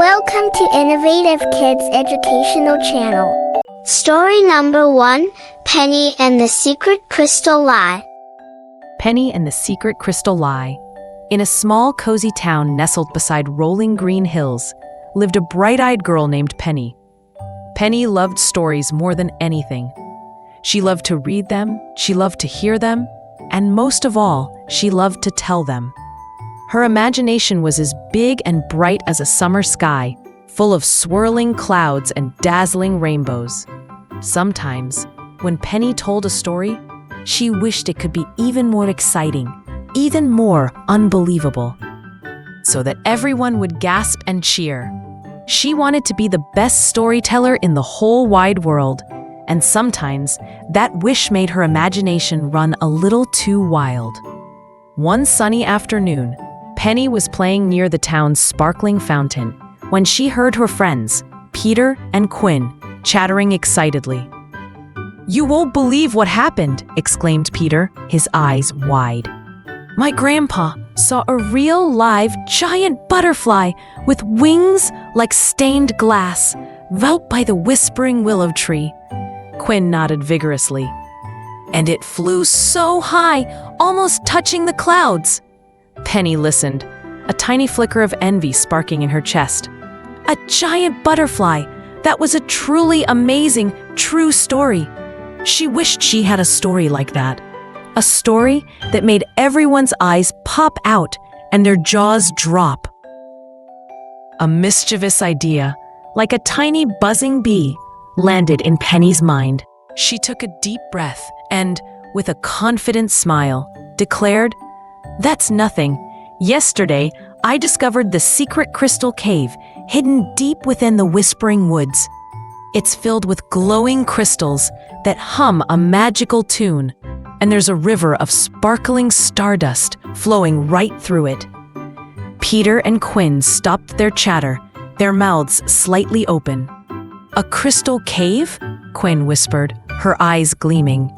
Welcome to Innovative Kids Educational Channel. Story number 1, Penny and the Secret Crystal Lie. Penny and the Secret Crystal Lie. In a small, cozy town nestled beside rolling green hills, lived a bright-eyed girl named Penny. Penny loved stories more than anything. She loved to read them, she loved to hear them, and most of all, she loved to tell them. Her imagination was as big and bright as a summer sky, full of swirling clouds and dazzling rainbows. Sometimes, when Penny told a story, she wished it could be even more exciting, even more unbelievable, so that everyone would gasp and cheer. She wanted to be the best storyteller in the whole wide world, and sometimes that wish made her imagination run a little too wild. One sunny afternoon, Penny was playing near the town's sparkling fountain when she heard her friends, Peter and Quinn, chattering excitedly. "You won't believe what happened," exclaimed Peter, his eyes wide. "My grandpa saw a real live giant butterfly with wings like stained glass out by the whispering willow tree." Quinn nodded vigorously. "And it flew so high, almost touching the clouds." Penny listened, a tiny flicker of envy sparking in her chest. A giant butterfly! That was a truly amazing, true story. She wished she had a story like that. A story that made everyone's eyes pop out and their jaws drop. A mischievous idea, like a tiny buzzing bee, landed in Penny's mind. She took a deep breath and, with a confident smile, declared, "That's nothing. Yesterday, I discovered the secret crystal cave hidden deep within the Whispering Woods. It's filled with glowing crystals that hum a magical tune, and there's a river of sparkling stardust flowing right through it." Peter and Quinn stopped their chatter, their mouths slightly open. "A crystal cave?" Quinn whispered, her eyes gleaming.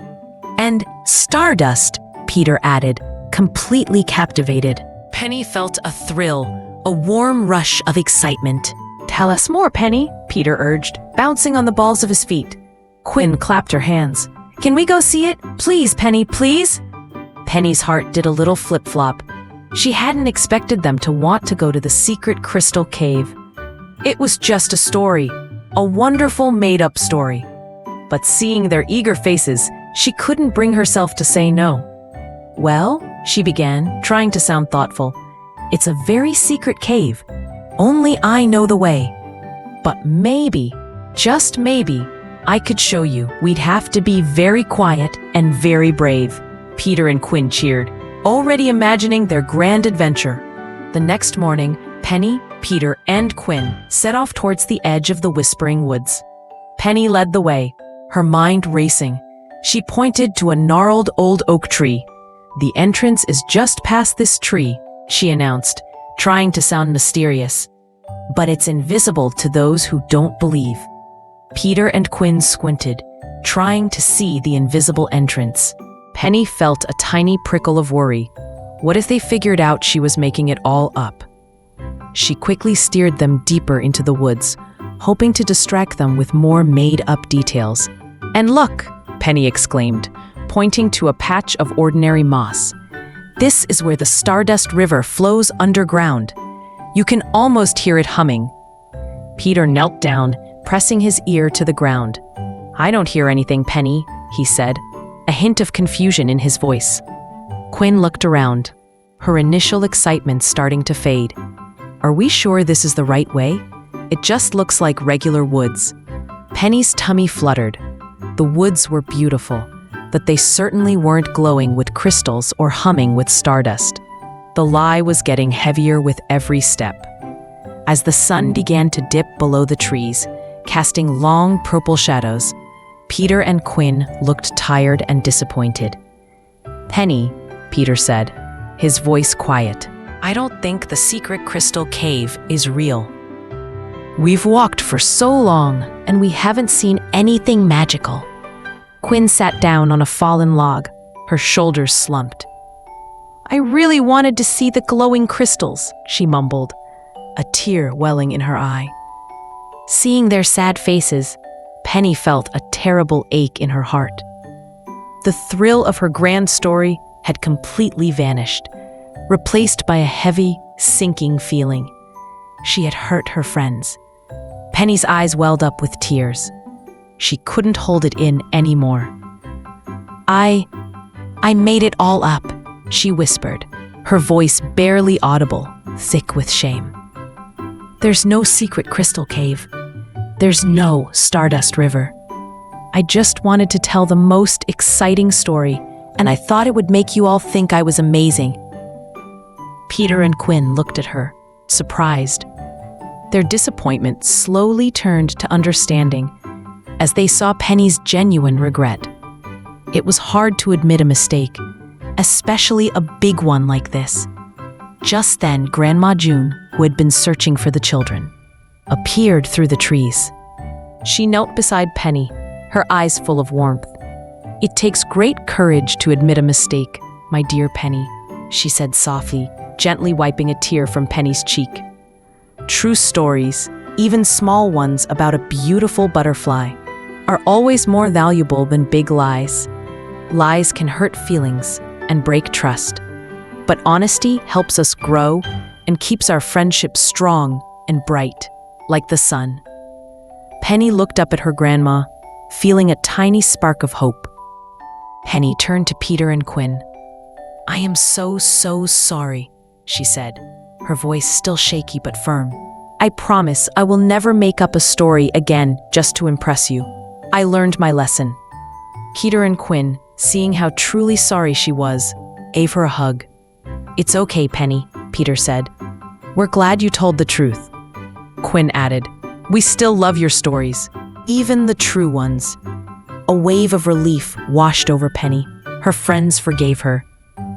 "And stardust," Peter added, completely captivated. Penny felt a thrill, a warm rush of excitement. "Tell us more, Penny," Peter urged, bouncing on the balls of his feet. Quinn clapped her hands. "Can we go see it? Please, Penny, please?" Penny's heart did a little flip-flop. She hadn't expected them to want to go to the secret crystal cave. It was just a story, a wonderful made-up story. But seeing their eager faces, she couldn't bring herself to say no. "Well," she began, trying to sound thoughtful, "it's a very secret cave. Only I know the way. But maybe, just maybe, I could show you. We'd have to be very quiet and very brave." Peter and Quinn cheered, already imagining their grand adventure. The next morning, Penny, Peter, and Quinn set off towards the edge of the Whispering Woods. Penny led the way, her mind racing. She pointed to a gnarled old oak tree. "The entrance is just past this tree," she announced, trying to sound mysterious. "But it's invisible to those who don't believe." Peter and Quinn squinted, trying to see the invisible entrance. Penny felt a tiny prickle of worry. What if they figured out she was making it all up? She quickly steered them deeper into the woods, hoping to distract them with more made-up details. "And look!" Penny exclaimed, pointing to a patch of ordinary moss. "This is where the Stardust River flows underground. You can almost hear it humming." Peter knelt down, pressing his ear to the ground. "I don't hear anything, Penny," he said, a hint of confusion in his voice. Quinn looked around, her initial excitement starting to fade. "Are we sure this is the right way? It just looks like regular woods." Penny's tummy fluttered. The woods were beautiful, but they certainly weren't glowing with crystals or humming with stardust. The lie was getting heavier with every step. As the sun began to dip below the trees, casting long purple shadows, Peter and Quinn looked tired and disappointed. "Penny," Peter said, his voice quiet, "I don't think the secret crystal cave is real. We've walked for so long, and we haven't seen anything magical." Quinn sat down on a fallen log, her shoulders slumped. "I really wanted to see the glowing crystals," she mumbled. a tear welling in her eye. Seeing their sad faces, Penny felt a terrible ache in her heart. The thrill of her grand story had completely vanished, replaced by a heavy, sinking feeling. She had hurt her friends. Penny's eyes welled up with tears. She couldn't hold it in anymore. I made it all up," she whispered, her voice barely audible, thick with shame. "There's no secret crystal cave. There's no Stardust River. I just wanted to tell the most exciting story, and I thought it would make you all think I was amazing." Peter and Quinn looked at her, surprised. Their disappointment slowly turned to understanding as they saw Penny's genuine regret. It was hard to admit a mistake, especially a big one like this. Just then, Grandma June, who had been searching for the children, appeared through the trees. She knelt beside Penny, her eyes full of warmth. "It takes great courage to admit a mistake, my dear Penny," she said softly, gently wiping a tear from Penny's cheek. "True stories, even small ones about a beautiful butterfly, are always more valuable than big lies. Lies can hurt feelings and break trust, but honesty helps us grow and keeps our friendship strong and bright, like the sun." Penny looked up at her grandma, feeling a tiny spark of hope. Penny turned to Peter and Quinn. "I am so sorry," she said, her voice still shaky but firm. "I promise I will never make up a story again just to impress you. I learned my lesson." Peter and Quinn, seeing how truly sorry she was, gave her a hug. "It's okay, Penny," Peter said. "We're glad you told the truth." Quinn added, "We still love your stories, even the true ones." A wave of relief washed over Penny. Her friends forgave her.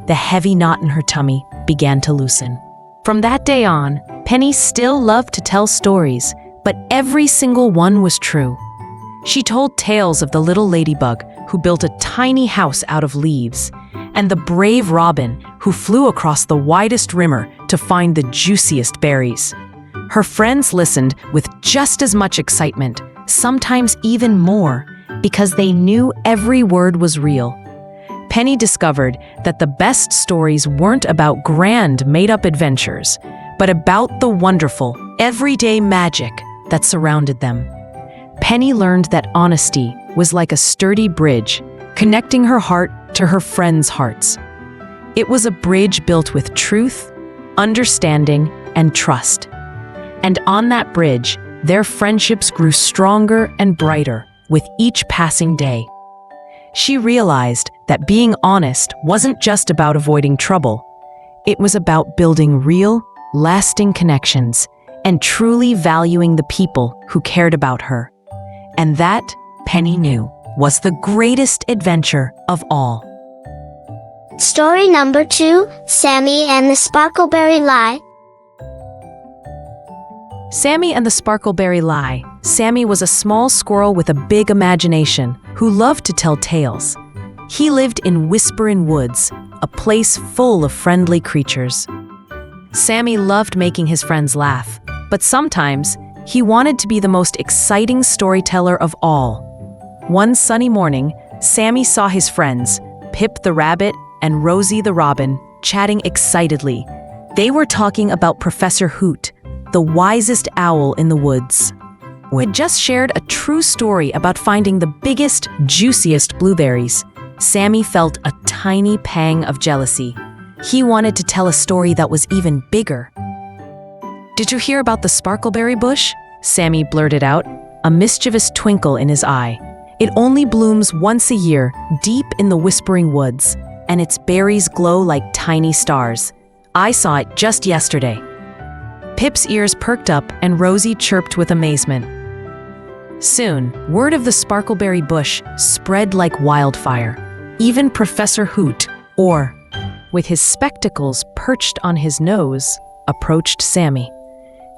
The heavy knot in her tummy began to loosen. From that day on, Penny still loved to tell stories, but every single one was true. She told tales of the little ladybug who built a tiny house out of leaves, and the brave robin who flew across the widest rimmer to find the juiciest berries. Her friends listened with just as much excitement, sometimes even more, because they knew every word was real. Penny discovered that the best stories weren't about grand, made-up adventures, but about the wonderful, everyday magic that surrounded them. Penny learned that honesty was like a sturdy bridge, connecting her heart to her friends' hearts. It was a bridge built with truth, understanding, and trust. And on that bridge, their friendships grew stronger and brighter with each passing day. She realized that being honest wasn't just about avoiding trouble. It was about building real, lasting connections and truly valuing the people who cared about her. And that, Penny knew, was the greatest adventure of all. Story number 2, Sammy and the Sparkleberry Lie. Sammy and the Sparkleberry Lie. Sammy was a small squirrel with a big imagination who loved to tell tales. He lived in Whispering Woods, a place full of friendly creatures. Sammy loved making his friends laugh, but sometimes he wanted to be the most exciting storyteller of all. One sunny morning, Sammy saw his friends, Pip the rabbit and Rosie the robin, chatting excitedly. They were talking about Professor Hoot, the wisest owl in the woods, who had just shared a true story about finding the biggest, juiciest blueberries. Sammy felt a tiny pang of jealousy. He wanted to tell a story that was even bigger. "Did you hear about the sparkleberry bush?" Sammy blurted out, a mischievous twinkle in his eye. "It only blooms once a year, deep in the Whispering Woods, and its berries glow like tiny stars. I saw it just yesterday." Pip's ears perked up and Rosie chirped with amazement. Soon, word of the sparkleberry bush spread like wildfire. Even Professor Hoot, with his spectacles perched on his nose, approached Sammy.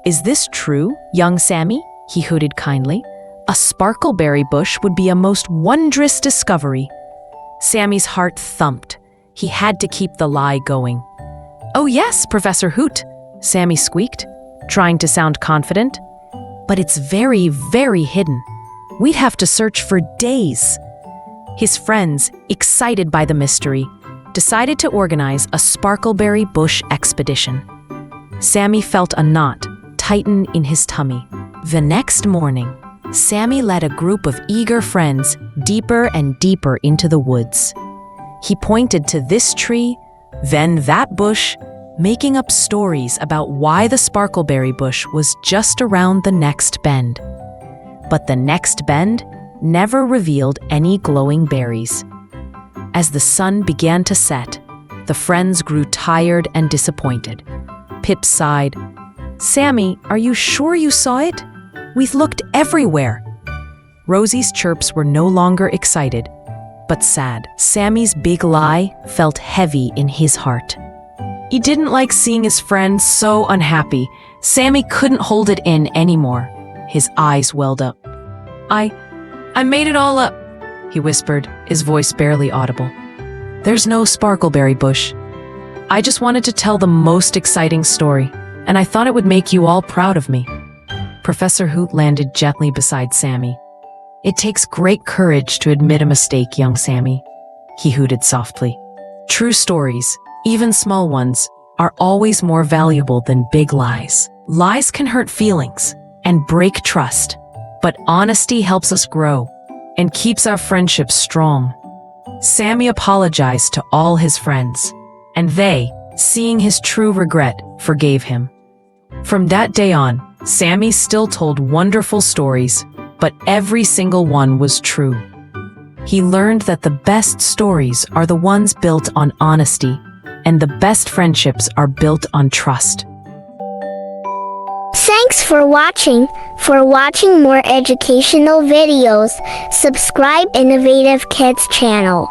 "Is this true, young Sammy?" he hooted kindly. "A sparkleberry bush would be a most wondrous discovery." Sammy's heart thumped. He had to keep the lie going. "Oh yes, Professor Hoot," Sammy squeaked. trying to sound confident. But it's very, very hidden. We'd have to search for days. His friends, excited by the mystery, decided to organize a sparkleberry bush expedition. Sammy felt a knot tighten in his tummy. The next morning, Sammy led a group of eager friends deeper and deeper into the woods. He pointed to this tree, then that bush, making up stories about why the sparkleberry bush was just around the next bend. But the next bend never revealed any glowing berries. As the sun began to set, the friends grew tired and disappointed. Pip sighed. "Sammy, are you sure you saw it? We've looked everywhere." Rosie's chirps were no longer excited, but sad. Sammy's big lie felt heavy in his heart. He didn't like seeing his friends so unhappy. Sammy couldn't hold it in anymore. His eyes welled up. I made it all up," he whispered, his voice barely audible. "There's no sparkleberry bush. I just wanted to tell the most exciting story, and I thought it would make you all proud of me." Professor Hoot landed gently beside Sammy. "It takes great courage to admit a mistake, young Sammy," he hooted softly. "True stories, even small ones, are always more valuable than big lies. Lies can hurt feelings and break trust, but honesty helps us grow and keeps our friendships strong." Sammy apologized to all his friends, and they, seeing his true regret, forgave him. From that day on, Sammy still told wonderful stories, but every single one was true. He learned that the best stories are the ones built on honesty, and the best friendships are built on trust. Thanks for watching. For watching more educational videos, subscribe Innovative Kids channel.